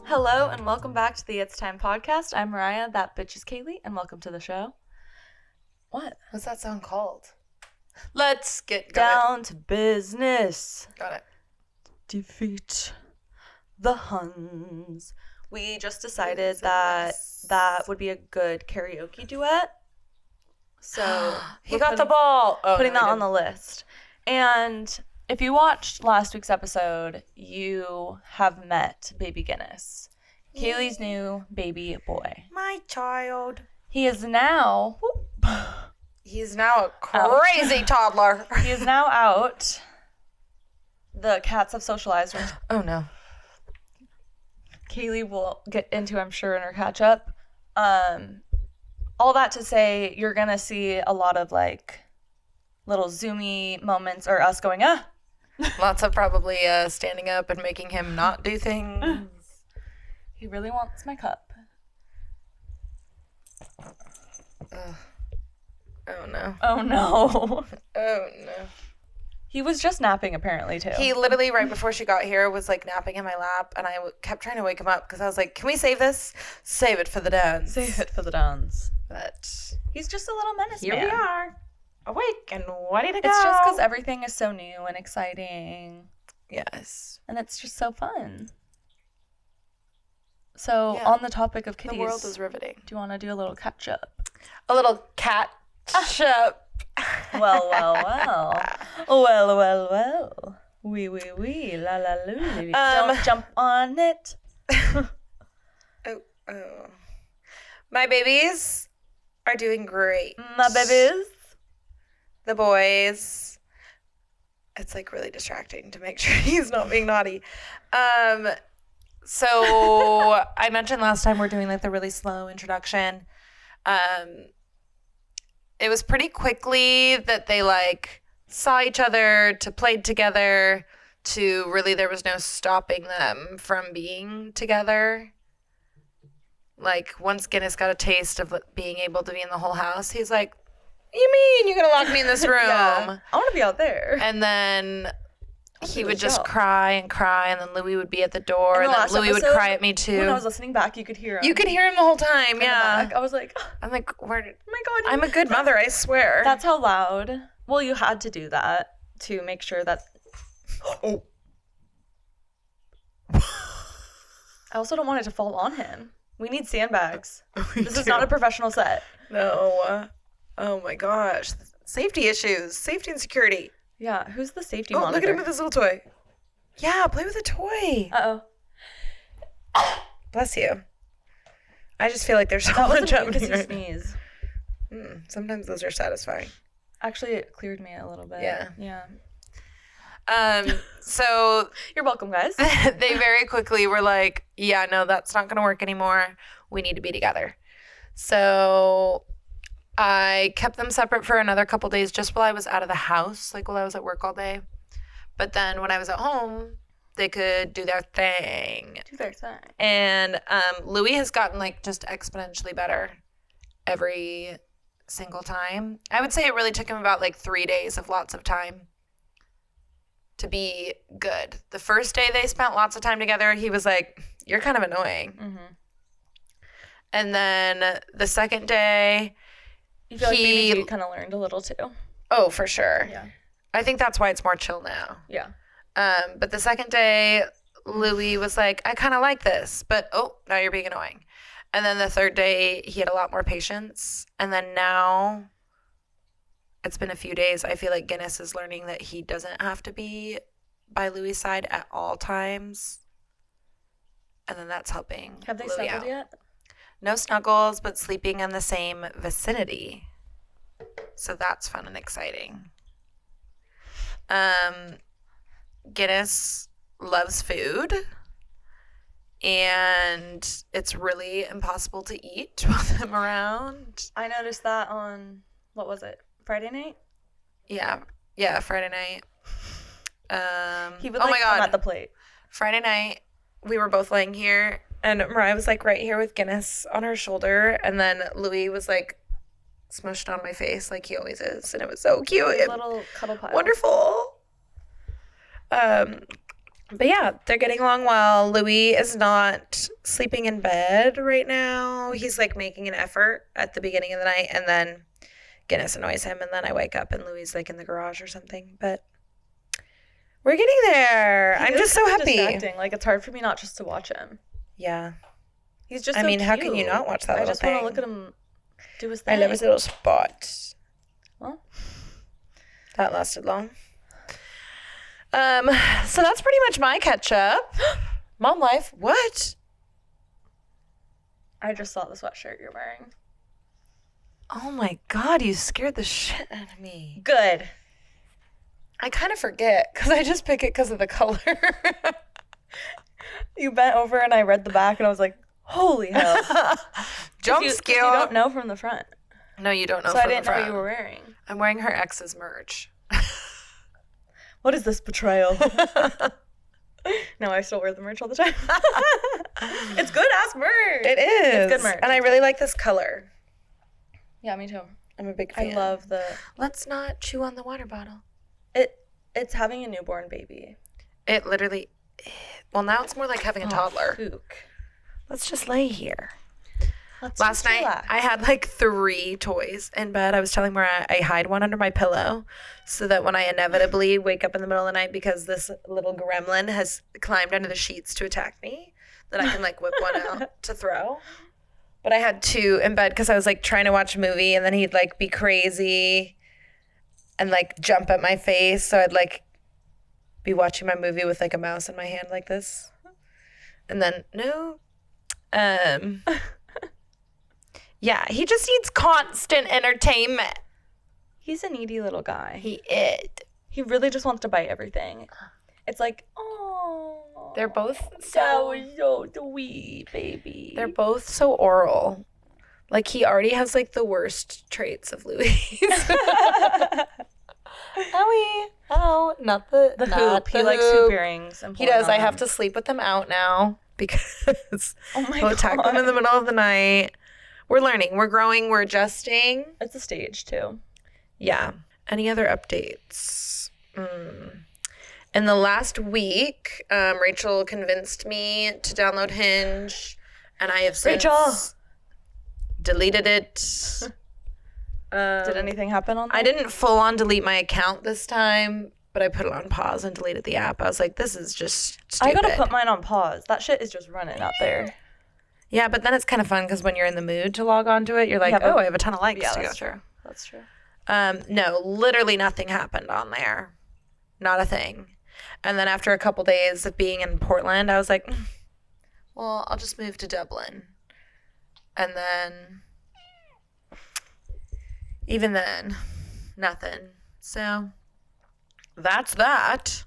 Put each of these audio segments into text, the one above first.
Hello and welcome back to the It's Time podcast. I'm Mariah, that bitch is Kaylee, and welcome to the show. What? What's that song called? Let's get down to business. Got it. Defeat the Huns. We just decided that would be a good karaoke duet. So he got the ball. Putting that on the list. And if you watched last week's episode, you have met Baby Guinness, Kaylee's new baby boy. My child. He is now... He's now a crazy toddler. He is now out. The cats have socialized. Oh, no. Kaylee will get into, I'm sure, in her catch-up. All that to say, you're going to see a lot of, like, little zoomy moments or us going, Lots of probably standing up and making him not do things. He really wants my cup. Oh, no. Oh, no. Oh, no. He was just napping, apparently, too. He literally, right before she got here, was, like, napping in my lap, and I kept trying to wake him up because I was like, can we save this? Save it for the dance. Save it for the dance. But he's just a little menace here man. we are, awake and ready to go. It's just because everything is so new and exciting. Yes. And it's just so fun. So, Yeah. on the topic of kitties, The world is riveting. do you want to do a little catch-up? A little catch up. Well. Well. Wee, la, la, loo. Don't jump on it. Oh. My babies are doing great. My babies. The boys. It's like really distracting to make sure he's not being naughty. So I mentioned last time we're doing like the really slow introduction. It was pretty quickly that they like saw each other, to played together, to really there was no stopping them from being together. Like once Guinness got a taste of being able to be in the whole house, he's like, "You mean you're gonna lock me in this room?" Yeah, I want to be out there. And then he would just cry, and then Louis would be at the door, and then Louis would cry at me too. When I was listening back, you could hear him. You could hear him the whole time, yeah. I was like, I'm like, where? oh my God. I'm a good mother, I swear. That's how loud. Well, you had to do that to make sure that. Oh. I also don't want it to fall on him. We need sandbags. This is not a professional set. No. Oh my gosh. Safety issues. Safety and security. Yeah, who's the safety monitor? monitor? Look at him with his little toy. Yeah, play with a toy. Uh-oh. Bless you. I just feel like there's so that much wasn't happening you right sneeze. Sometimes those are satisfying. Actually, it cleared me a little bit. Yeah. So you're welcome, guys. They very quickly were like, yeah, no, that's not going to work anymore. We need to be together. So I kept them separate for another couple days just while I was out of the house, like while I was at work all day. But then when I was at home, they could do their thing. And Louis has gotten like just exponentially better every single time. I would say it really took him about like 3 days of lots of time to be good. The first day they spent lots of time together, he was like, you're kind of annoying. Mm-hmm. And then the second day, you feel like maybe he kind of learned a little too. Oh, for sure. Yeah. I think that's why it's more chill now. Yeah. But the second day, Louis was like, I kind of like this, but now you're being annoying. And then the third day, he had a lot more patience. And then now, it's been a few days. I feel like Guinness is learning that he doesn't have to be by Louis' side at all times. And then that's helping. Have they Louis snuggled out. yet? No snuggles, but sleeping in the same vicinity. So that's fun and exciting. Guinness loves food. And it's really impossible to eat with him around. I noticed that on, what was it, Friday night? Yeah, Friday night. He would come at the plate. Friday night, we were both laying here, and Mariah was like right here with Guinness on her shoulder, and then Louis was like smushed on my face like he always is, and it was so cute. Little cuddle pile. Wonderful. But yeah, they're getting along well. Louis is not sleeping in bed right now. He's like making an effort at the beginning of the night, and then Guinness annoys him, and then I wake up and Louis is like in the garage or something. But we're getting there. I'm just so happy. Distracting. Like, it's hard for me not just to watch him. Yeah. He's just I so mean, how cute. can you not watch that I little just want thing? to look at him do his I thing. love his little spot. Well, that lasted long. So that's pretty much my catch up. Mom life. What? I just saw the sweatshirt you're wearing. Oh my God, you scared the shit out of me. Good. I kind of forget because I just pick it because of the color. You bent over and I read the back and I was like, holy hell. Jump you, scare. You don't know from the front. No, you don't know. So I from didn't the know front. what you were wearing. I'm wearing her ex's merch. What is this betrayal? No, I still wear the merch all the time. It's good ass merch. It is. It's good merch. And I really like this color. Yeah, me too. I'm a big fan. I love the Let's not chew on the water bottle. it's having a newborn baby. It literally. Well, now it's more like having a toddler. Fook. Let's just lay here. Let's Last just night, relax. I had like 3 toys in bed. I was telling Mariah I hide one under my pillow so that when I inevitably wake up in the middle of the night because this little gremlin has climbed under the sheets to attack me, that I can like whip one out to throw. But I had 2 in bed because I was like trying to watch a movie and then he'd like be crazy and like jump at my face. So I'd like be watching my movie with like a mouse in my hand like this. And then, no. Yeah, he just needs constant entertainment. He's a needy little guy. He is. He really just wants to bite everything. It's like, oh, They're both that was so sweet, baby. They're both so oral. Like he already has like the worst traits of Louis. Owie. Oh, not the hoop. He likes hoop earrings. He does. I have to sleep with them out now because Oh my he'll attack them in the middle of the night. We're learning. We're growing. We're adjusting. It's a stage too. Yeah. Any other updates? In the last week, Rachel convinced me to download Hinge, and I have since Rachel! deleted it. Did anything happen on that? I didn't full on delete my account this time, but I put it on pause and deleted the app. I was like, this is just stupid. I gotta put mine on pause. That shit is just running out there. Yeah, but then it's kind of fun because when you're in the mood to log on to it, you're like, Yeah, but- oh, I have a ton of likes Yeah, to go that's through. true. That's true. No, literally nothing happened on there. Not a thing. And then after a couple days of being in Portland, I was like, well, I'll just move to Dublin. And then, even then, nothing. So, that's that.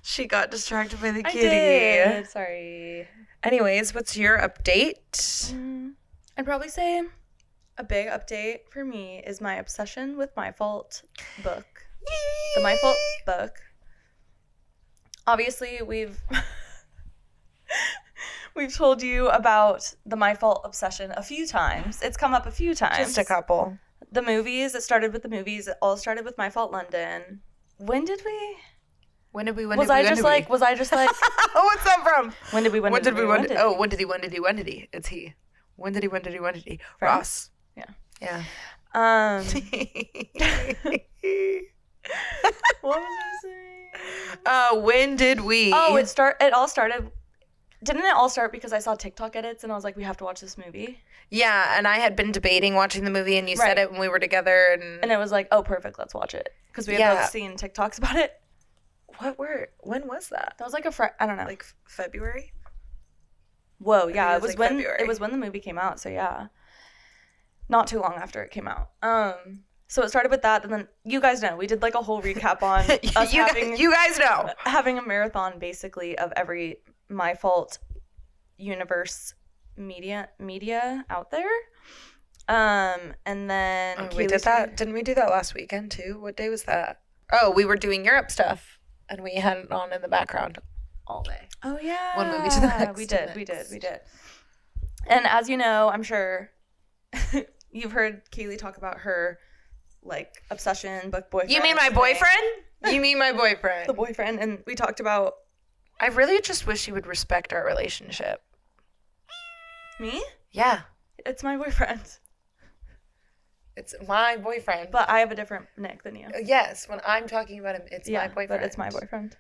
She got distracted by the I kitty. did. Sorry. Anyways, what's your update? I'd probably say a big update for me is my obsession with My Fault book. The My Fault book. Obviously, we've told you about the My Fault obsession a few times. It's come up a few times. Just a couple. The movies, it started with the movies. It all started with My Fault London. When did we? Was I just like? What's that from? When did we? When did he? When did he? It's he. When did he? Ross. Yeah. Yeah. What was I saying? When did we? Oh, it all started. Didn't it all start because I saw TikTok edits and I was like, we have to watch this movie? Yeah, and I had been debating watching the movie, and you said Right. it when we were together, and And it was like, oh, perfect, let's watch it. Because we had both seen TikToks about it. when was that? That was like I don't know. Like February? Whoa, yeah, it it was was like when February. it was when the movie came out, so yeah. Not too long after it came out. So it started with that, and then you guys know we did like a whole recap on us you guys know. having a marathon basically of every My Fault universe media out there. And then We Kaylee did started- that. Didn't we do that last weekend too? What day was that? Oh, we were doing Europe stuff, and we had it on in the background all day. Oh yeah. One movie to the next, We to the did. next. And as you know, I'm sure you've heard Kaylee talk about her like obsession book boyfriend. You mean my thing. boyfriend? You mean my boyfriend? The boyfriend, and we talked about I really just wish you would respect our relationship. me. Yeah. It's my boyfriend, It's my boyfriend. but I have a different Nick than you. Yes, when I'm talking about him, it's my boyfriend. But it's my boyfriend.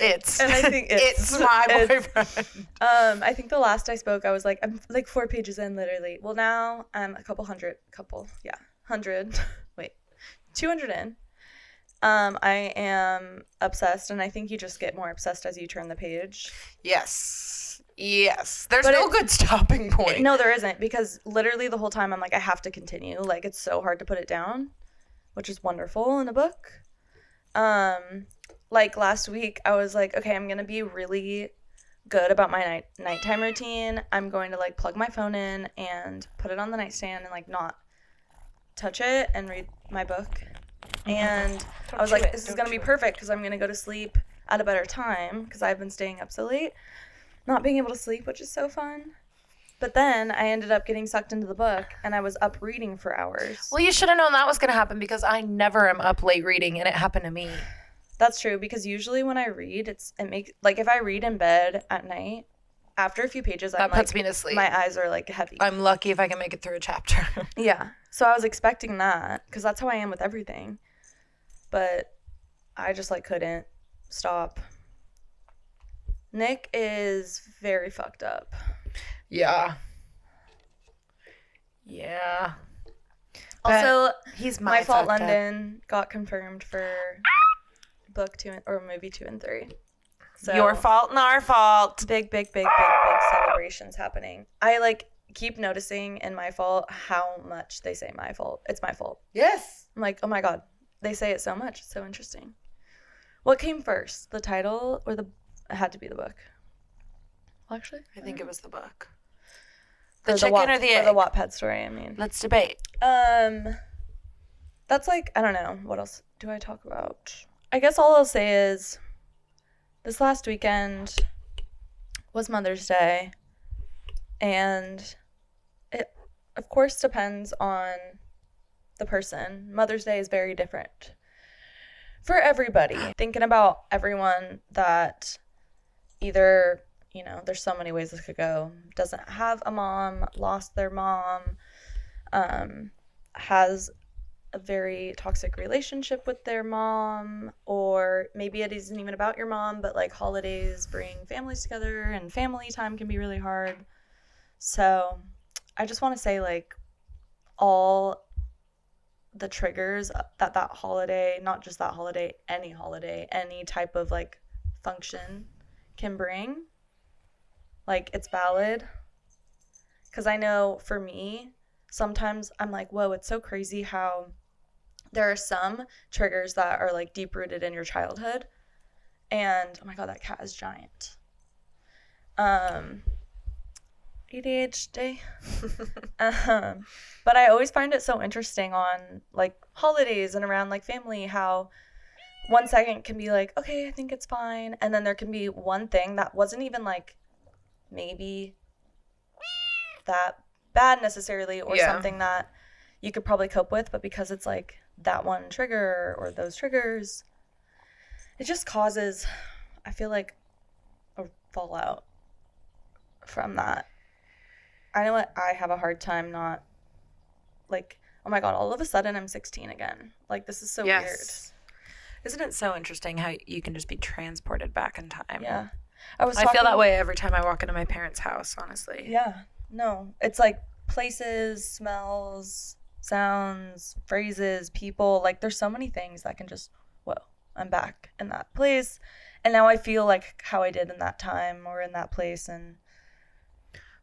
And I think it's my boyfriend. I think the last I spoke, I was like, I'm like 4 pages in, literally. Well, now I'm a hundred. Wait, 200 in. I am obsessed, and I think you just get more obsessed as you turn the page. Yes. There's But no good stopping point. No, there isn't, because literally the whole time I'm like, I have to continue. Like, it's so hard to put it down, which is wonderful in a book. Like last week, I was like, okay, I'm gonna be really good about my nighttime routine. I'm going to like plug my phone in and put it on the nightstand and like not touch it and read my book. And I was like, this is gonna be perfect because I'm gonna go to sleep at a better time because I've been staying up so late, not being able to sleep, which is so fun. But then I ended up getting sucked into the book, and I was up reading for hours. Well, you should have known that was going to happen because I never am up late reading, and it happened to me. That's true, because usually when I read, it makes, like, if I read in bed at night, after a few pages, that puts me to sleep. My eyes are like heavy. I'm lucky if I can make it through a chapter. Yeah, so I was expecting that because that's how I am with everything, but I just like couldn't stop. Nick is very fucked up. Yeah. Also, he's My Fault London got confirmed for book 2 or movie 2 and 3. So your fault and our fault. Big celebrations happening. I like keep noticing in My Fault how much they say my fault. It's my fault. Yes. I'm like, oh my god, they say it so much. It's so interesting. What came first, the title or it had to be the book? Well, actually, I think it was the book. The chicken or the egg? Or the Wattpad story, I mean. Let's debate. That's like, I don't know. What else do I talk about? I guess all I'll say is this last weekend was Mother's Day. And it, of course, depends on the person. Mother's Day is very different for everybody. Thinking about everyone that either, you know, there's so many ways this could go, doesn't have a mom, lost their mom, has a very toxic relationship with their mom, or maybe it isn't even about your mom, but like holidays bring families together and family time can be really hard. So I just want to say, like, all the triggers that holiday, not just that holiday, any type of like function can bring, like, it's valid. Because I know for me, sometimes I'm like, whoa, it's so crazy how there are some triggers that are like deep rooted in your childhood. And oh my god, that cat is giant. ADHD. But I always find it so interesting on like holidays and around like family, how 1 second can be like, okay, I think it's fine, and then there can be one thing that wasn't even like maybe that bad necessarily, or something that you could probably cope with, but because it's like that one trigger or those triggers, it just causes, I feel like, a fallout from that. I know I have a hard time not, like, oh my god, all of a sudden I'm 16 again. Like, this is so weird. Isn't it so interesting how you can just be transported back in time? Yeah. I feel that way every time I walk into my parents' house, honestly. Yeah. No. It's like places, smells, sounds, phrases, people. Like, there's so many things that can just, whoa, I'm back in that place. And now I feel like how I did in that time or in that place, and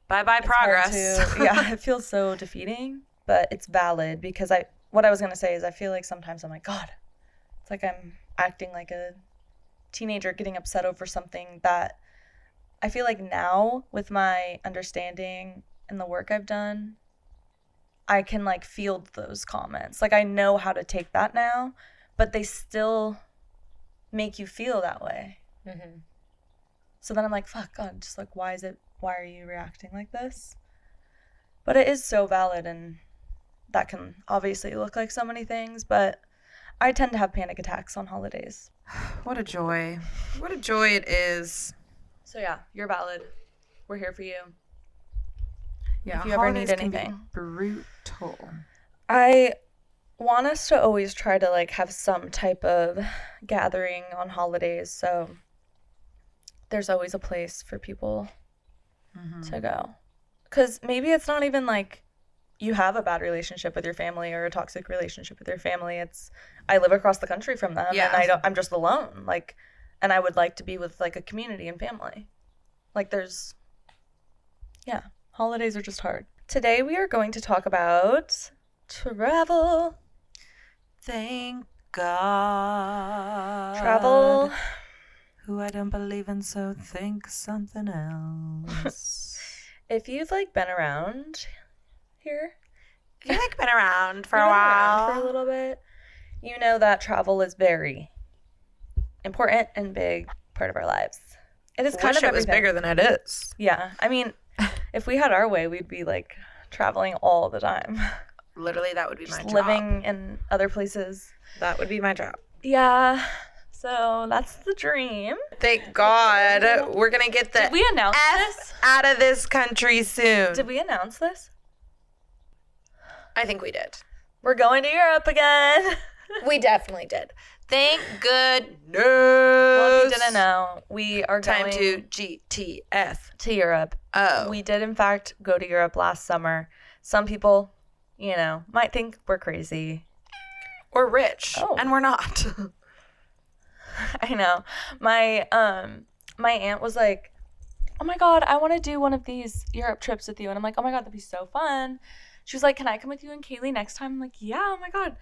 bye-bye progress. Yeah, it feels so defeating, but it's valid, because what I was going to say is I feel like sometimes I'm like, God, it's like I'm acting like a teenager getting upset over something that I feel like now, with my understanding and the work I've done, I can like field those comments. Like, I know how to take that now, but they still make you feel that way. Mm-hmm. So then I'm like, fuck, God, just like, why are you reacting like this? But it is so valid, and that can obviously look like so many things, but I tend to have panic attacks on holidays. What a joy. What a joy it is. So yeah, you're valid. We're here for you. Yeah, if you ever need holidays can be anything. brutal. I want us to always try to like have some type of gathering on holidays, so there's always a place for people to go. Because maybe it's not even like you have a bad relationship with your family or a toxic relationship with your family. It's I live across the country from them, Yeah. and I'm just alone. Like, and I would like to be with like a community and family. Like there's, yeah, holidays are just hard. Today we are going to talk about travel. Thank God. Travel. Who I don't believe in, so think something else. If you've like been around here, You've like been around for you've a been around while. for a little bit, you know that travel is very important and big part of our lives. It is kind Wish of it was everything. bigger than it is. Yeah, I mean, if we had our way, we'd be like traveling all the time, Literally, that would be my just job. living in other places. That would be my job. Yeah, so that's the dream. Thank God. We're going to get the Did we announce F this? out of this country soon. Did we announce this? I think we did. We're going to Europe again. We definitely did. Thank goodness. Well, if you didn't know, we are Time going to GTF. to Europe. Oh. We did, in fact, go to Europe last summer. Some people, you know, might think we're crazy. We're rich. Oh. And we're not. I know. My aunt was like, "Oh my God, I want to do one of these Europe trips with you." And I'm like, "Oh my God, that'd be so fun." She was like, "Can I come with you and Kaylee next time?" I'm like, "Yeah, oh my God."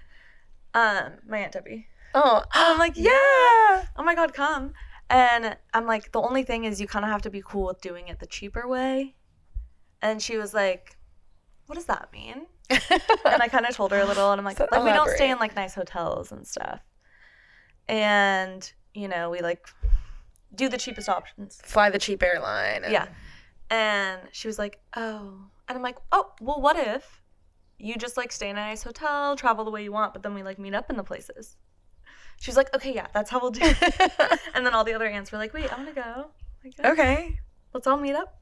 My Aunt Debbie. Oh. I'm like, "Yeah. Oh my God, come." And I'm like, "The only thing is you kind of have to be cool with doing it the cheaper way." And she was like, "What does that mean?" And I kind of told her a little, and I'm like, So we don't stay elaborate. in like nice hotels and stuff. And, you know, we like do the cheapest options. Fly the cheap airline. Yeah. And she was like, "Oh." And I'm like, "Oh, well, what if you just like stay in a nice hotel, travel the way you want, but then we like meet up in the places?" She was like, "Okay, yeah, that's how we'll do it." And then all the other aunts were like, "Wait, I want to go." Like, Okay. let's all meet up.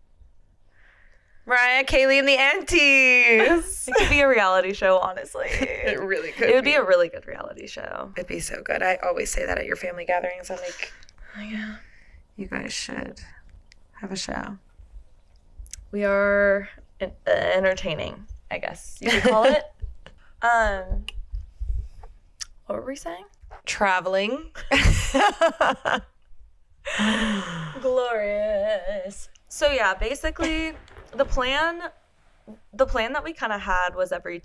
Mariah, Kaylee, and the aunties. It could be a reality show, honestly. It really could. It would be a really good reality show. It'd be so good. I always say that at your family gatherings. I'm like, Yeah. you guys should have a show. We are entertaining, I guess you could call it. What were we saying? Traveling. Glorious. So yeah, basically the plan that we kind of had was every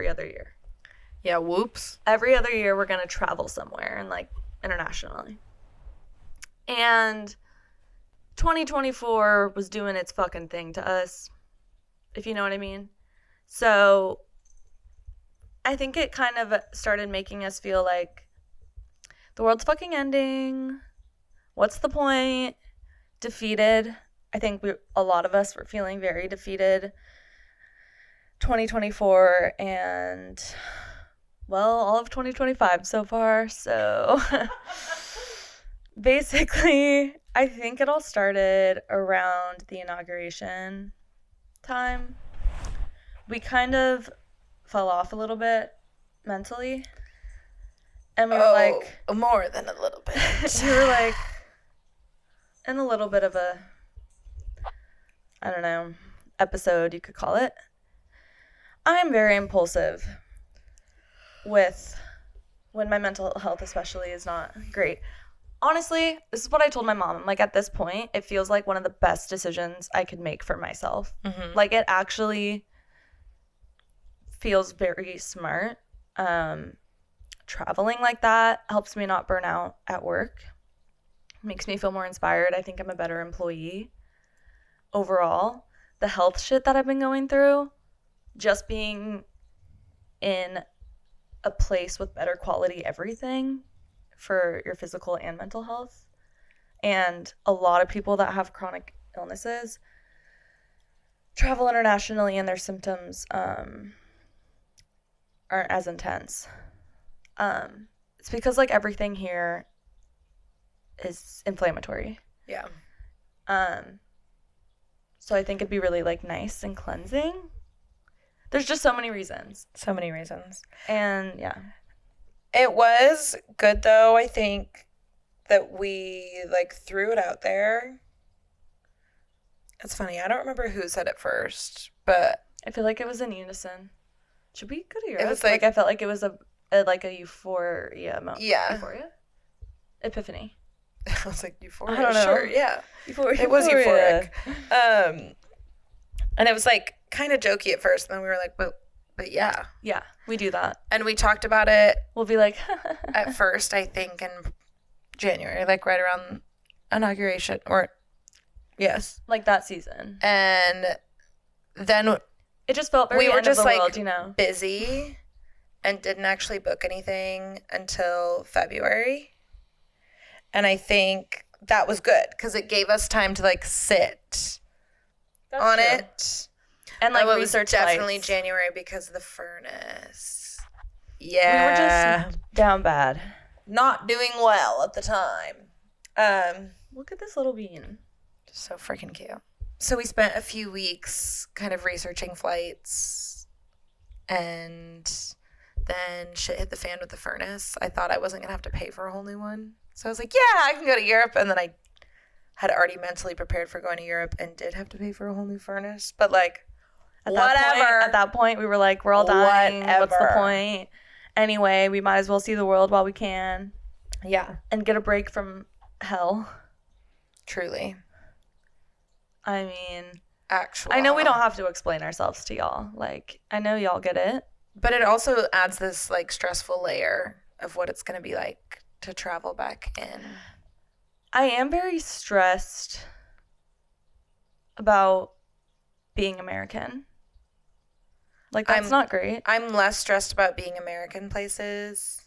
other year. Yeah, whoops. Every other year we're going to travel somewhere and like internationally. And 2024 was doing its fucking thing to us, if you know what I mean. So I think it kind of started making us feel like the world's fucking ending. What's the point? Defeated. I think a lot of us were feeling very defeated. 2024 and, well, all of 2025 so far. So basically, I think it all started around the inauguration time. We kind of fell off a little bit mentally. And we were like, more than a little bit. we were like in a little bit of a, I don't know, episode, you could call it. I'm very impulsive with when my mental health especially is not great. Honestly, this is what I told my mom. I'm like, at this point, it feels like one of the best decisions I could make for myself. Mhm. Like, it actually feels very smart. Traveling like that helps me not burn out at work. Makes me feel more inspired. I think I'm a better employee overall. The health shit that I've been going through, just being in a place with better quality everything for your physical and mental health. And a lot of people that have chronic illnesses travel internationally and their symptoms aren't as intense. It's because like everything here is inflammatory. Yeah. So I think it'd be really like nice and cleansing. There's just so many reasons. So many reasons. And yeah. It was good though, I think, that we like threw it out there. It's funny, I don't remember who said it first, but I feel like it was in unison. Should we go to Europe? was like like- I felt like it was a euphoria moment. Yeah. Euphoria? Epiphany. I was like, Euphoria. I don't know. Sure, yeah. Euphoria. It was euphoric. And it was like kind of jokey at first, and then we were like, but yeah. Yeah, we do that. And we talked about it We'll be like, at first, I think, in January, like right around inauguration, or yes. like that season. And then It just felt very We were end just, of the like, world, you know. busy and didn't actually book anything until February. And I think that was good because it gave us time to like sit That's on true. it. And like Oh, it was research definitely flights. January because of the furnace. We Yeah. were just down bad. not doing well at the time. Look at this little bean. Just so freaking cute. So we spent a few weeks kind of researching flights, and then shit hit the fan with the furnace. I thought I wasn't gonna have to pay for a whole new one. So I was like, yeah, I can go to Europe. And then I had already mentally prepared for going to Europe and did have to pay for a whole new furnace. But like, At whatever. that point, we were like, we're all dying. What's the Whatever. point? Anyway, we might as well see the world while we can Yeah, and get a break from hell. truly. I mean, Actually. I know we don't have to explain ourselves to y'all. Like, I know y'all get it. But it also adds this like stressful layer of what it's going to be like to travel back in. I am very stressed about being American. Like, that's I'm- not great. I'm less stressed about being American places.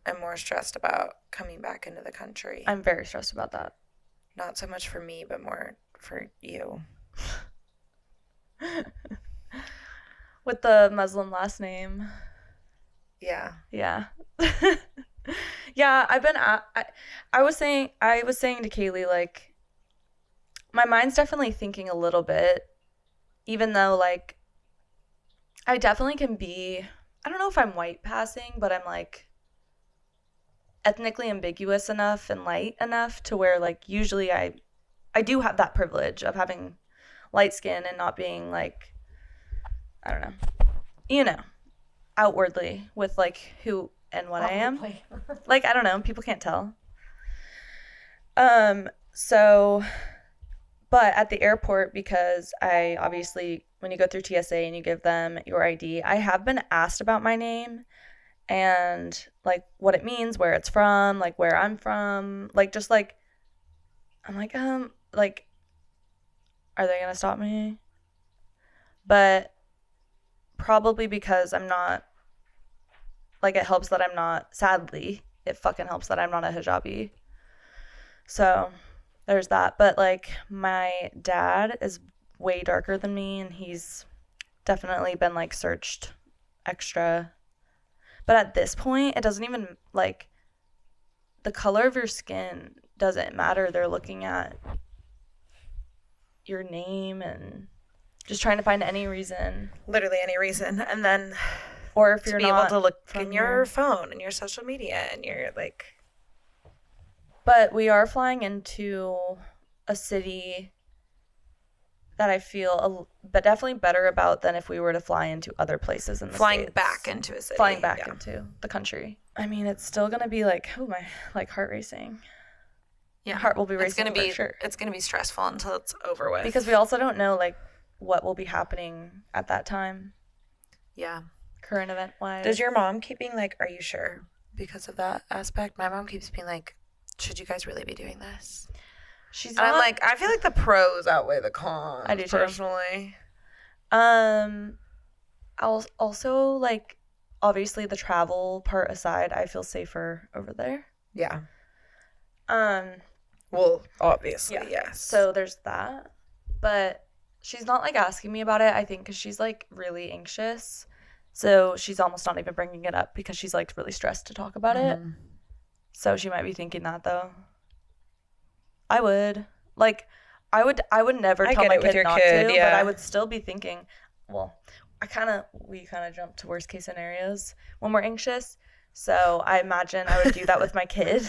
I'm more stressed about coming back into the country. I'm very stressed about that. Not so much for me, but more for you. With the Muslim last name. Yeah. Yeah. Yeah, I've been I was saying to Kaylee, like, my mind's definitely thinking a little bit, even though like I definitely can be, I don't know if I'm white passing, but I'm like ethnically ambiguous enough and light enough to where like usually I do have that privilege of having light skin and not being like, I don't know, you know, outwardly with like who and what I am. Like, I don't know, people can't tell. So, but at the airport, because I obviously, when you go through TSA and you give them your ID, I have been asked about my name and like what it means, where it's from, like where I'm from, like just like, I'm like, are they gonna stop me? But probably because I'm not, like, it helps that I'm not, sadly, it fucking helps that I'm not a hijabi. So there's that. But like, my dad is way darker than me and he's definitely been like searched extra. But at this point, it doesn't even, like, the color of your skin doesn't matter. They're looking at your name and just trying to find any reason. Literally any reason. And then Or if to you're be not able to look from in your here. phone and your social media and you're like, But we are flying into a city that I feel but definitely better about than if we were to fly into other places in the flying States. back into a city. Flying back Yeah. into the country. I mean, it's still gonna be like, oh my, like heart racing. Yeah. Heart will be It's racing gonna for be sure. it's gonna be stressful until it's over with. Because we also don't know like what will be happening at that time, yeah. current event wise. Does your mom keep being like, are you sure? Because of that aspect, my mom keeps being like, should you guys really be doing this? She's And not, I'm like, I feel like the pros outweigh the cons. I do too. Personally. I'll also like, obviously the travel part aside, I feel safer over there. Yeah. Well, obviously, Yeah. yes. So there's that. But she's not like asking me about it, I think, because she's like really anxious. So she's almost not even bringing it up because she's like really stressed to talk about it. Mhm. So she might be thinking that though. I would. Like, I would never I tell get my it with kid your not kid, to, but yeah. I would still be thinking, well, we kind of jump to worst case scenarios when we're anxious. So I imagine I would do that with my kid.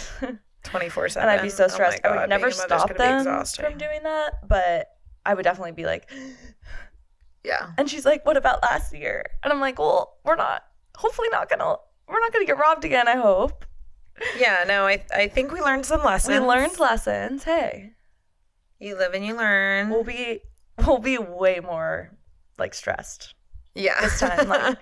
24/7. And I'd be so Oh my stressed. I would God, never being a mother's stop gonna be them exhausting. from doing that, but I would definitely be like, Yeah. and she's like, what about last year? And I'm like, well, we're not gonna get robbed again, I hope. Yeah, no, I think we learned some lessons. We learned lessons. Hey, You live and you learn. we'll be way more like stressed Yeah. this time. Like,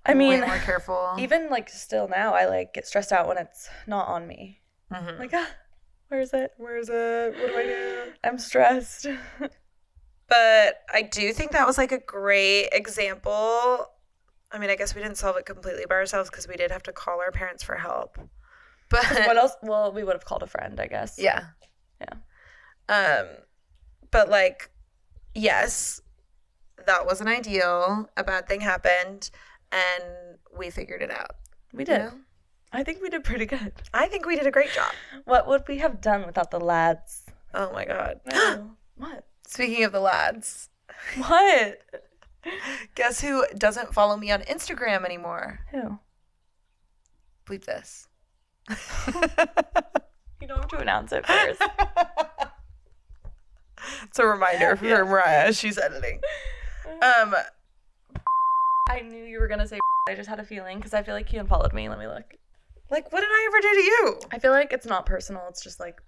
I mean, way more careful. even like still now, I like get stressed out when it's not on me. Mhm. Like, where is it? Where's it? What do I do? I'm stressed. But I do think that was like a great example. I mean, I guess we didn't solve it completely by ourselves because we did have to call our parents for help. But What else? Well, we would have called a friend, I guess. yeah. Yeah. But like, yes, that wasn't ideal. A bad thing happened and we figured it out. We did. You know? I think we did pretty good. I think we did a great job. What would we have done without the lads? Oh my God. What? Speaking of the lads, What? guess who doesn't follow me on Instagram anymore? Who? Bleep this. You don't have to announce it first. It's a reminder for Mariah. She's editing. I knew you were gonna say. I just had a feeling because I feel like you unfollowed me. Let me look. Like, what did I ever do to you? I feel like it's not personal. It's just like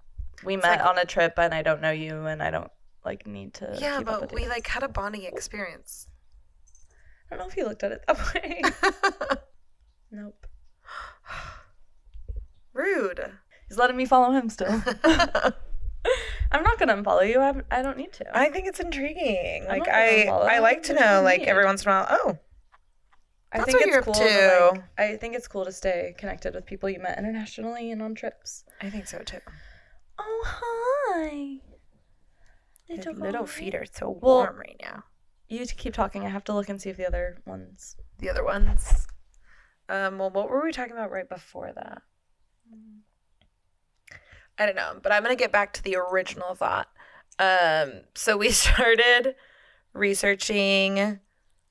we met like- on a trip and I don't know you and I don't like need to. Yeah, keep up but with we you. like had a bonding experience. I don't know if you looked at it that way. Nope. Rude. He's letting me follow him still. I'm not gonna unfollow you. I don't need to. I think it's intriguing. I'm Like not gonna follow. I like to What do know you like need? every once in a while. Oh, I that's think what it's you're cool up to, to. like, I think it's cool to stay connected with people you met internationally and on trips. I think so too. Oh, hi. Your little feet are so Well- warm right now. You keep talking. I have to look and see if the other ones. The other ones. Well, what were we talking about right before that? I don't know, but I'm gonna get back to the original thought. So we started researching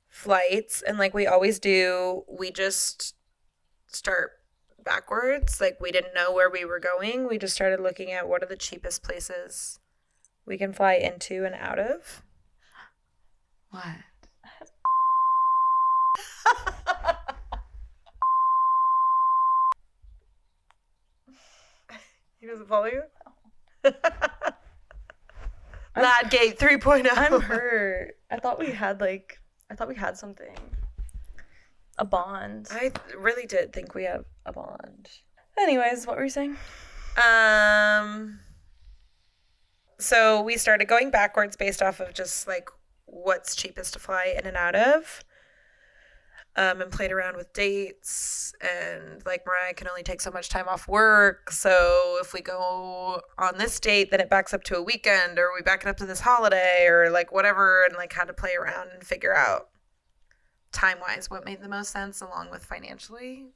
flights, and like we always do, we just start backwards. Like we didn't know where we were going. We just started looking at what are the cheapest places we can fly into and out of. What? He doesn't follow you? Ladgate 3.0. I'm hurt. I thought we had something. A bond. I really did think we have a bond. Anyways, what were you saying? So we started going backwards based off of just like what's cheapest to fly in and out of. And played around with dates, and like Mariah can only take so much time off work, so if we go on this date then it backs up to a weekend, or we back it up to this holiday, or like whatever, and like had to play around and figure out time wise what made the most sense, along with financially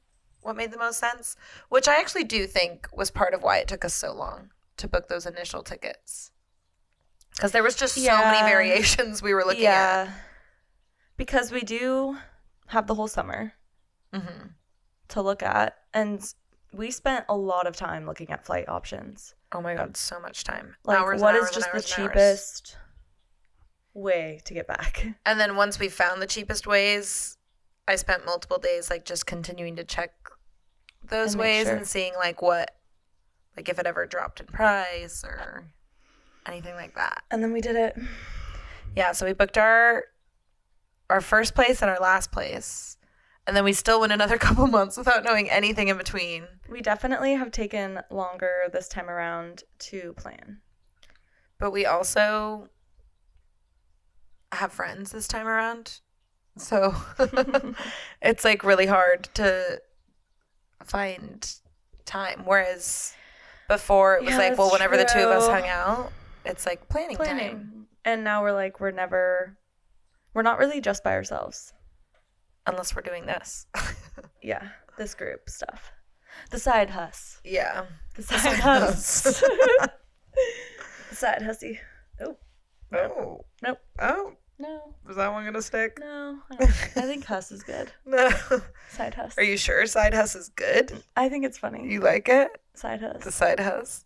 what made the most sense, which I actually do think was part of why it took us so long to book those initial tickets, because there was just so many Yeah. variations we were looking at. Because we do have the whole summer Mm-hmm. to look at, and we spent a lot of time looking at flight options. Oh my God, so much time. Like, Hours and what is hours and just the hours and hours. cheapest way to get back? And then once we found the cheapest ways, I spent multiple days like just continuing to check those And make ways sure. and seeing like what, like if it ever dropped in price or anything like that. And then we did it. Yeah, so we booked our first place and our last place. And then we still went another couple months without knowing anything in between. We definitely have taken longer this time around to plan. But we also have friends this time around. So it's like really hard to find time. Whereas before it was Yeah, like, well, that's whenever the two of us true. hung out, it's like planning time. And now we're like, we're not really just by ourselves. unless we're doing this. Yeah, this group stuff. The side hus. Yeah. The side hus. The side hussy. Oh. Oh. Nope. Oh. No. Was that one going to stick? No. I think hus is good. No. Side hus. Are you sure side hus is good? I think it's funny. You like it? Side hus. The side hus?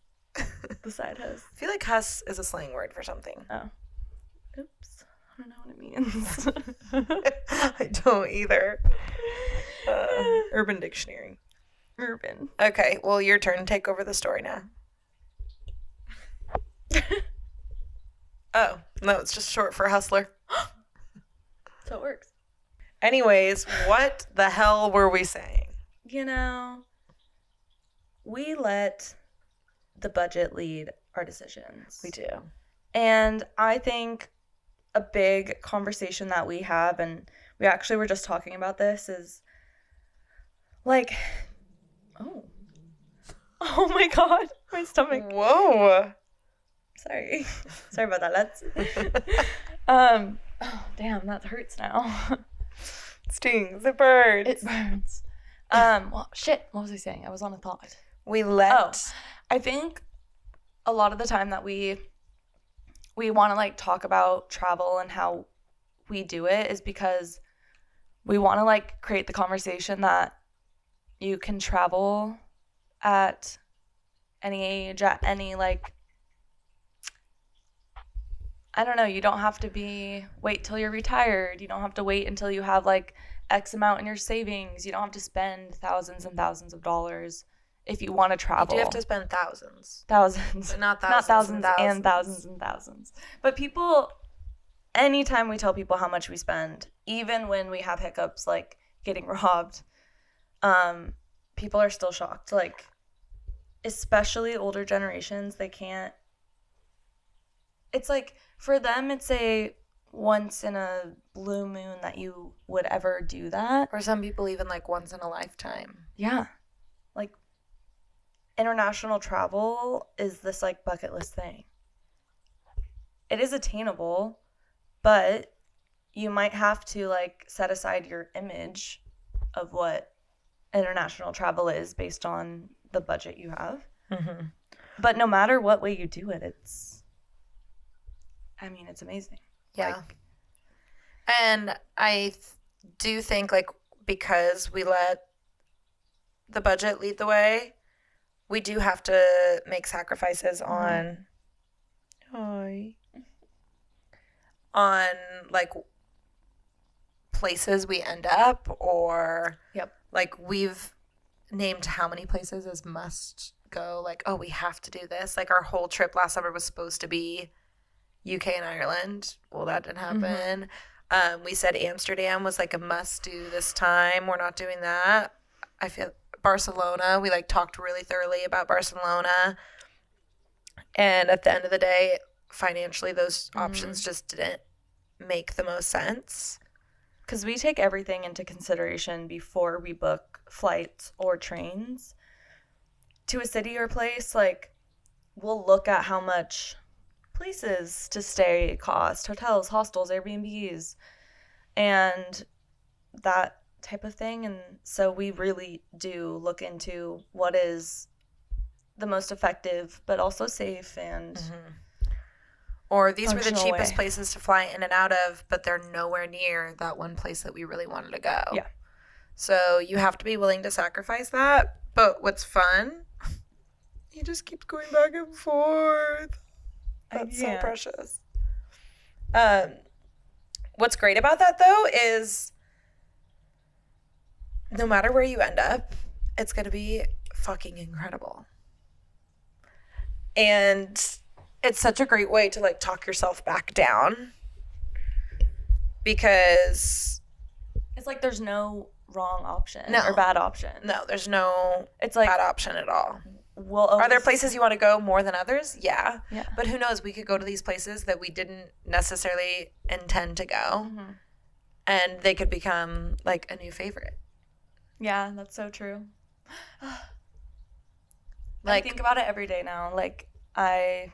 The side hus. I feel like hus is a slang word for something. Oh. Oops. I don't know what it means. I don't either. Urban Dictionary. Urban. Okay, well, your turn. Take over the story now. Oh, no, it's just short for hustler. So it works. Anyways, what the hell were we saying? You know, we let the budget lead our decisions. We do. And I think a big conversation that we have, and we actually were just talking about this, is like, oh my God, my stomach. Whoa. Sorry about that, lads. Oh damn, that hurts now. Stings. It burns. It burns. Well, shit. What was I saying? I was on a thought. We let. I think a lot of the time that we want to like talk about travel and how we do it is because we want to like create the conversation that you can travel at any age, at any like, I don't know, you don't have to wait till you're retired. You don't have to wait until you have like X amount in your savings. You don't have to spend thousands and thousands of dollars if you want to travel. You do have to spend thousands. Thousands. But not Not thousands. thousands and thousands and thousands. But people, anytime we tell people how much we spend, even when we have hiccups like getting robbed, people are still shocked. Like, especially older generations, they can't. It's like, for them, it's a once in a blue moon that you would ever do that. Or some people even like once in a lifetime. Yeah. Like, international travel is this like bucket list thing. It is attainable, but you might have to like set aside your image of what international travel is based on the budget you have. Mm-hmm. But no matter what way you do it, it's amazing. Yeah. Like, and I do think like because we let the budget lead the way, we do have to make sacrifices on like places we end up, or Yep. like we've named how many places as must go, like, oh, we have to do this. Like our whole trip last summer was supposed to be UK and Ireland. Well, that didn't happen. We said Amsterdam was like a must do this time. We're not doing that. I feel Barcelona, we like talked really thoroughly about Barcelona. And at the end of the day, financially, those options just didn't make the most sense. because we take everything into consideration before we book flights or trains to a city or place. Like, we'll look at how much places to stay cost, hotels, hostels, Airbnbs, and that type of thing. And so we really do look into what is the most effective but also safe and Or these were the functional cheapest way. places to fly in and out of, but they're nowhere near that one place that we really wanted to go. Yeah. So you have to be willing to sacrifice that. But what's fun, he just keeps going back and forth. That's so Yeah. precious. What's great about that, though, is no matter where you end up, it's going to be fucking incredible. And it's such a great way to, like, talk yourself back down. Because It's like there's no wrong option No. or bad option. no, there's no It's like bad option at all. we'll always, Are there places you want to go more than others? Yeah. Yeah. But who knows? We could go to these places that we didn't necessarily intend to go. Mhm. And they could become, like, a new favorite. Yeah, that's so true. Like, I think about it every day now. Like, I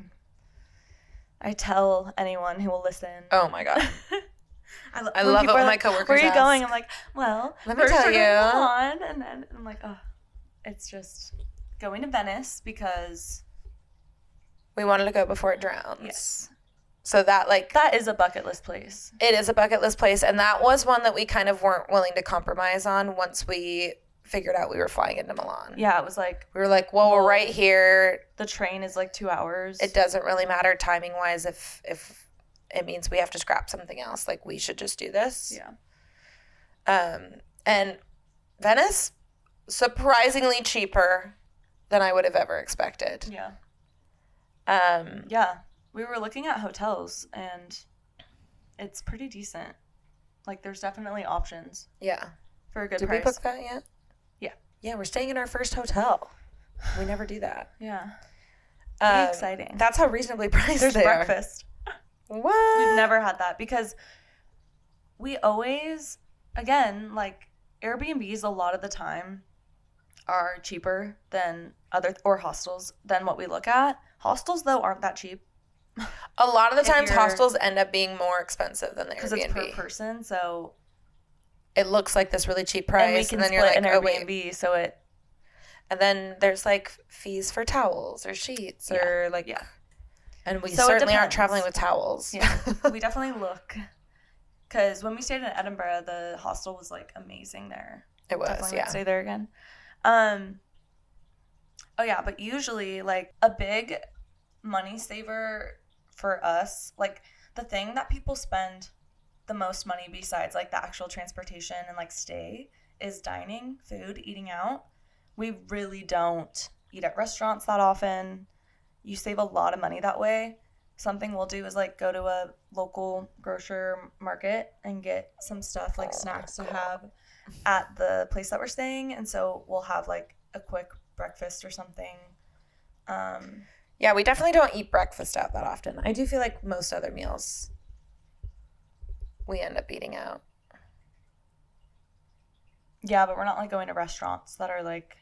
tell anyone who will listen. oh my God. I when love it people when are my like, coworkers where are you ask. going? I'm like, well, Let me first tell we're going to you. Milan, and then I'm like, oh, it's just going to Venice because We wanted to go before it drowns. yes, So that is a bucket list place. it is a bucket list place, and that was one that we kind of weren't willing to compromise on once we figured out we were flying into Milan. Yeah, it was like We were like, well, we're right here. the train is like 2 hours. It doesn't really matter timing wise if it means we have to scrap something else. Like, we should just do this. Yeah. And Venice, surprisingly cheaper than I would have ever expected. Yeah. Um, Yeah. We were looking at hotels and it's pretty decent. Like there's definitely options yeah. for a good Did price. we book that yet? Yeah. Yeah, we're staying in our first hotel. We never do that. Yeah. Pretty Um, exciting. That's how reasonably priced There's they breakfast. are. What? We've never had that because we always, again, like Airbnbs a lot of the time are cheaper than or hostels than what we look at. Hostels though aren't that cheap A lot of the if times you're- hostels end up being more expensive than the because it's per Airbnb. person. So It looks like this really cheap and we price, can and then split you're like, an oh wait. Airbnb, so it And then there's like fees for towels or sheets or like, yeah. And we So it certainly aren't depends. traveling with towels. Yeah, we definitely look. Because when we stayed in Edinburgh, the hostel was like amazing there. It was, Definitely yeah. would stay there again. Oh yeah, but usually like a big money saver for us, like the thing that people spend the most money besides like the actual transportation and like stay is dining, food, eating out. We really don't eat at restaurants that often. You save a lot of money that way. Something we'll do is like go to a local grocery market and get some stuff like snacks to have at the place that we're staying, and so we'll have like a quick breakfast or something. Yeah, we definitely don't eat breakfast out that often. I do feel like most other meals we end up eating out. Yeah, but we're not like going to restaurants that are like,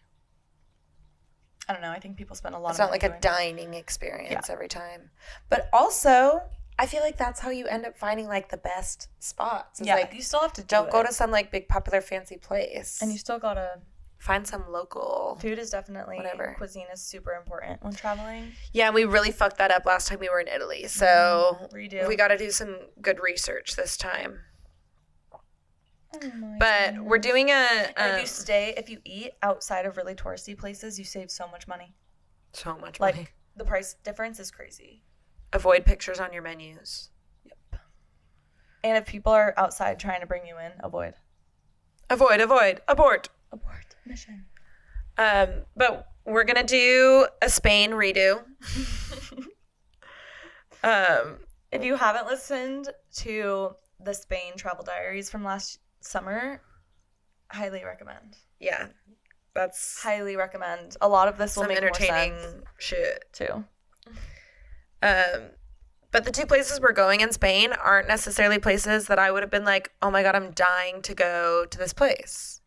I don't know. I think people spend a lot It's of not money like a doing- dining experience every time. But also, I feel like that's how you end up finding like the best spots. It's Yeah, like, you still have to don't go it. to some like big popular fancy place. And you still gotta. Find some local. Food is definitely Whatever. Cuisine is super important when traveling. Yeah, we really fucked that up last time we were in Italy. So Redo. we got to do some good research this time. Oh my But we're goodness. doing And if you eat outside of really touristy places, you save so much money. so much Like money. the price difference is crazy. Avoid pictures on your menus. And if people are outside trying to bring you in, avoid. Abort. Abort mission. But we're gonna do a Spain redo. If you haven't listened to the Spain travel diaries from last summer, highly recommend. Yeah, that's Highly recommend. A lot of this will some make more entertaining sense shit. too. But the two places we're going in Spain aren't necessarily places that I would have been like, oh my god, I'm dying to go to this place.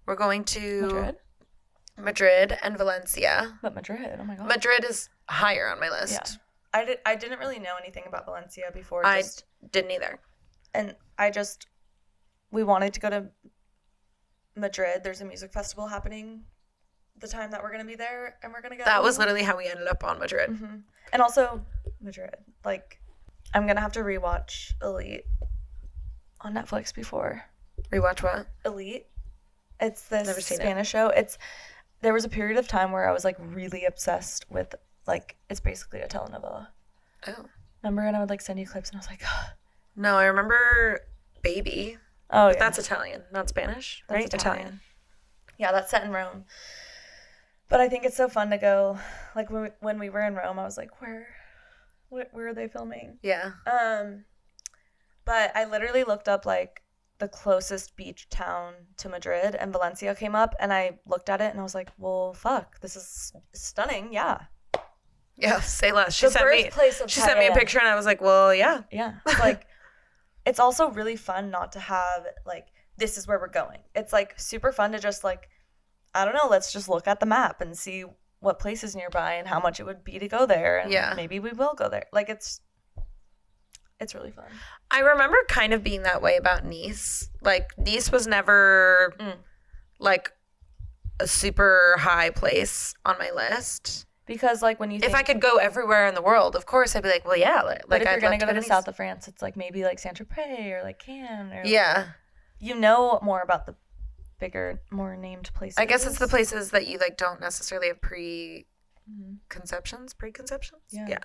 We're going to Madrid and Valencia. But Madrid, oh my god. Madrid is higher on my list. Yeah. I didn't really know anything about Valencia before. I didn't either. And we wanted to go to Madrid. There's a music festival happening the time that we're going to be there, and we're going to go. That was literally how we ended up on Madrid. Mm-hmm. And also Madrid. Like, I'm going to have to rewatch Elite on Netflix before. Rewatch what? Elite. It's this Never seen it. Spanish show. There was a period of time where I was like really obsessed with like, it's basically a telenovela. Oh. Remember? And I would like send you clips and I was like, No, I remember Baby. oh yeah. That's Italian, not Spanish, That's right? Italian. Yeah, that's set in Rome. But I think it's so fun to go. Like when we were in Rome, I was like, where are they filming? Yeah. But I literally looked up like the closest beach town to Madrid, and Valencia came up, and I looked at it and I was like, well, fuck, this is stunning. Yeah. Yeah, say less. She The sent me birthplace of she sent me a paella. picture and I was like, well, yeah. Yeah. It's like, it's also really fun not to have like, this is where we're going. It's like super fun to just like, I don't know, let's just look at the map and see what place is nearby and how much it would be to go there. And Yeah. maybe we will go there. Like it's It's really fun. I remember kind of being that way about Nice. Like, Nice was never like a super high place on my list. Because like when you think, If I could go everywhere in the world, of course I'd be like, well, yeah. Like, but if you're I'd gonna love go to the Nice. south of France, it's like maybe like Saint Tropez or like Cannes or Yeah. you know more about the bigger, more named places. I guess it's the places that you like don't necessarily have Mhm. preconceptions. Yeah.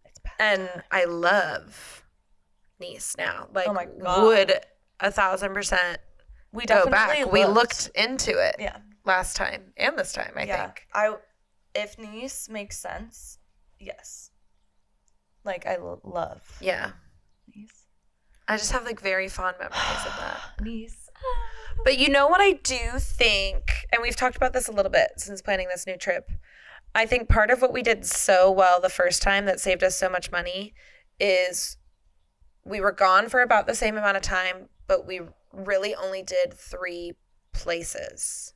It's bad. And I love Nice now. Like, Oh my God. would 1,000% We go definitely back. We looked into it Yeah. last time and this time, I think. If Nice makes sense, yes. Like I love Yeah. Nice. I just have like very fond memories of that. Nice. But you know what I do think, and we've talked about this a little bit since planning this new trip. I think part of what we did so well the first time that saved us so much money is we were gone for about the same amount of time, but we really only did 3 places.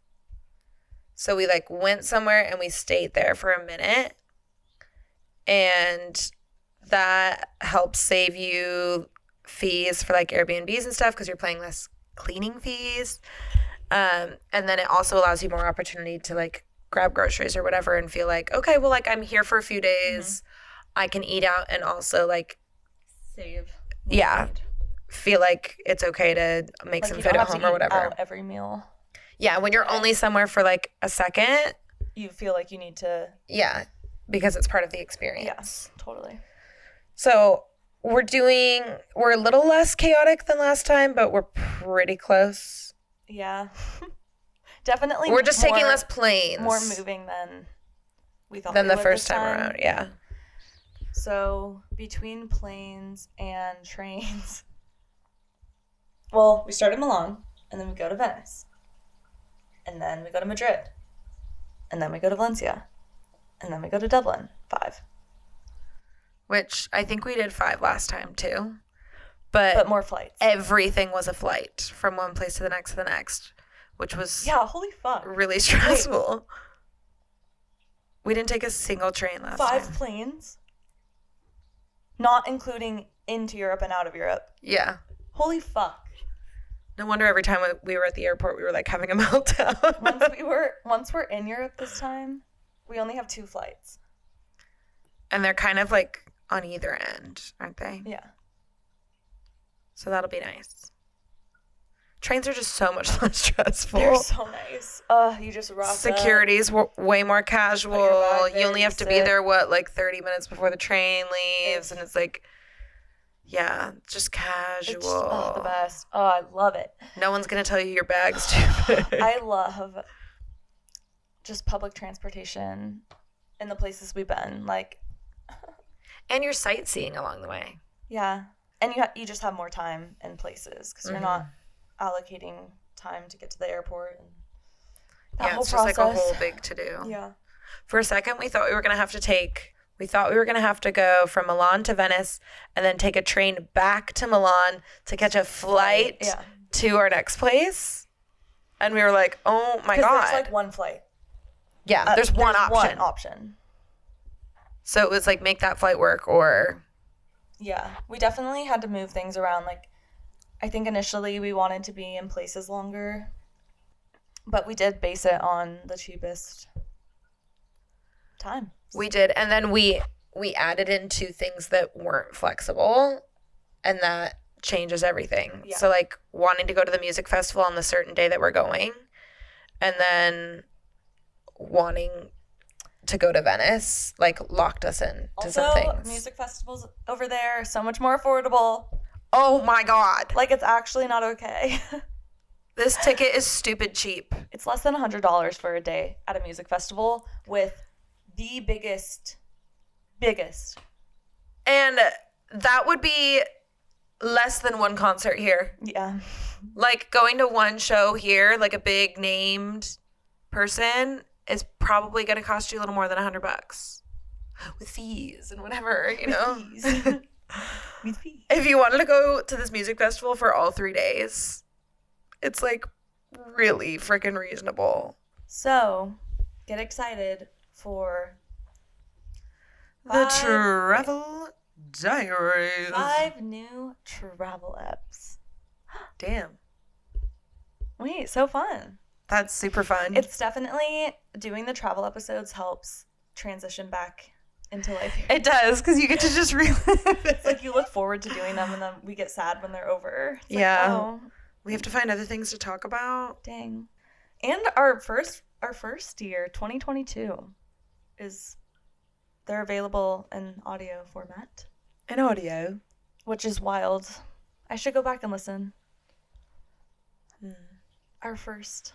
So we like went somewhere and we stayed there for a minute. And that helps save you fees for like Airbnbs and stuff because you're paying less cleaning fees. And then it also allows you more opportunity to like grab groceries or whatever and feel like, okay, well, like I'm here for a few days. I can eat out and also like Save. Yeah. Feel like it's okay to make some food at home or whatever. Out every meal. Yeah, when you're only somewhere for like a second, You feel like you need to. yeah, because it's part of the experience. Yes, totally. So we're a little less chaotic than last time, but we're pretty close. Yeah. Definitely. We're just taking less planes. More moving than we thought. Than we the would first this time around, yeah. So between planes and trains, well, we start in Milan, and then we go to Venice, and then we go to Madrid, and then we go to Valencia, and then we go to Dublin. 5. Which I think we did 5 last time too. But But more flights. everything was a flight from one place to the next, which was Yeah, holy fuck. really stressful. We didn't take a single train last 5 time. planes, not including into Europe and out of Europe. Yeah. Holy fuck. No wonder every time we were at the airport, we were like having a meltdown. Once we're in Europe this time, we only have 2 flights. And they're kind of like on either end, aren't they? Yeah. So that'll be nice. Trains are just so much less stressful. They're so nice. You just rock Security's way more casual. bag there, You only you have to be sit. there, like 30 minutes before the train leaves. And it's like, yeah, just casual. It's the best. Oh, I love it. No one's going to tell you your bag's too big. I love just public transportation in the places we've been. Like, And you're sightseeing along the way. yeah. And you just have more time in places because you're not allocating time to get to the airport. And that Yeah, whole it's just like a process. whole big to-do. Yeah. For a second, we thought we were going to have to go from Milan to Venice and then take a train back to Milan to catch a flight Yeah. to our next place. And we were like, oh my Because God. there's like one flight. Yeah, there's one option. One option. So it was like, make that flight work or... Yeah. We definitely had to move things around. Like, I think initially we wanted to be in places longer, but we did base it on the cheapest time. We did. And then we added in 2 things that weren't flexible, and that changes everything. Yeah. So like wanting to go to the music festival on the certain day that we're going, and then wanting to go to Venice, like locked us in to some Also, things. music festivals over there are so much more affordable. Oh my God. Like, it's actually not okay. This ticket is stupid cheap. It's less than $100 for a day at a music festival with the biggest. And that would be less than one concert here. Yeah. Like going to one show here, like a big named person, is probably going to cost you a little more than $100 with fees and whatever, you know. With fees. If you wanted to go to this music festival for all 3 days, it's like really freaking reasonable. So, get excited for The travel Diaries. 5 new travel apps. Damn. Wait, so fun. That's super fun. It's definitely doing the travel episodes helps transition back into life here. It does, because you get to just relive it. It's like you look forward to doing them and then we get sad when they're over. It's Yeah. Like, oh, We have to find other things to talk about. dang. And our first year, 2022, they're available in audio format, In audio. which is wild. I should go back and listen. Our first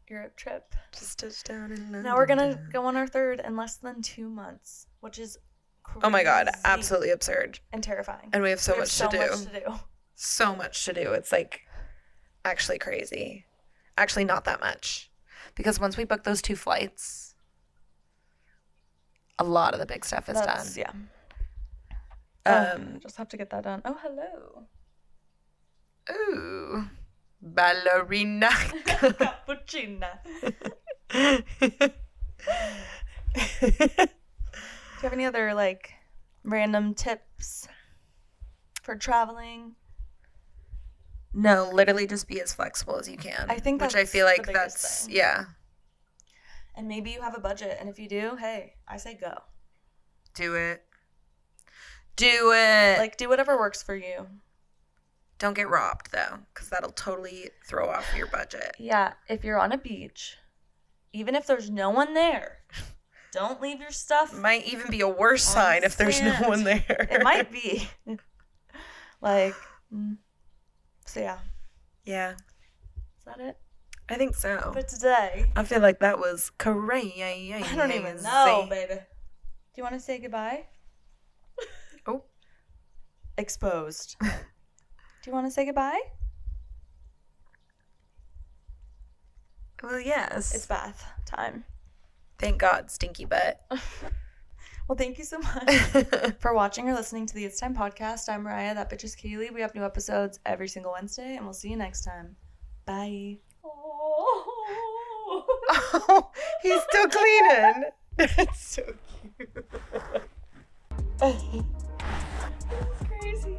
Europe trip. Just touched down in London. Now we're gonna go on our third in less than 2 months, which is crazy. Oh my god, absolutely absurd. and terrifying. And we have so We have much so to do. much to do. So much to do. It's like actually crazy. Actually, not that much. Because once we book those 2 flights, a lot of the big stuff is done. Yeah. Just have to get that done. Oh, hello. Ooh. Ballerina. Cappuccina. Do you have any other like random tips for traveling? No, literally just be as flexible as you can. I think which I that's feel the like biggest that's thing. yeah. And maybe you have a budget, and if you do, hey, I say go. Do it. Do it. Like, do whatever works for you. Don't get robbed though, because that'll totally throw off your budget. Yeah, if you're on a beach, even if there's no one there, don't leave your stuff. Might even be a worse sign if there's no sand. one there. It might be. Like, so yeah. Yeah, Is that it I think so. for today? I feel like that was crazy. I don't even know, baby. Do you want to say goodbye? Oh. Exposed. Do you want to say goodbye? Well, yes. It's bath time. Thank God, stinky butt. Well, thank you so much for watching or listening to the It's Time podcast. I'm Mariah. That bitch is Kaylee. We have new episodes every single Wednesday, and we'll see you next time. Bye. Oh, he's still cleaning. That's so cute. Crazy.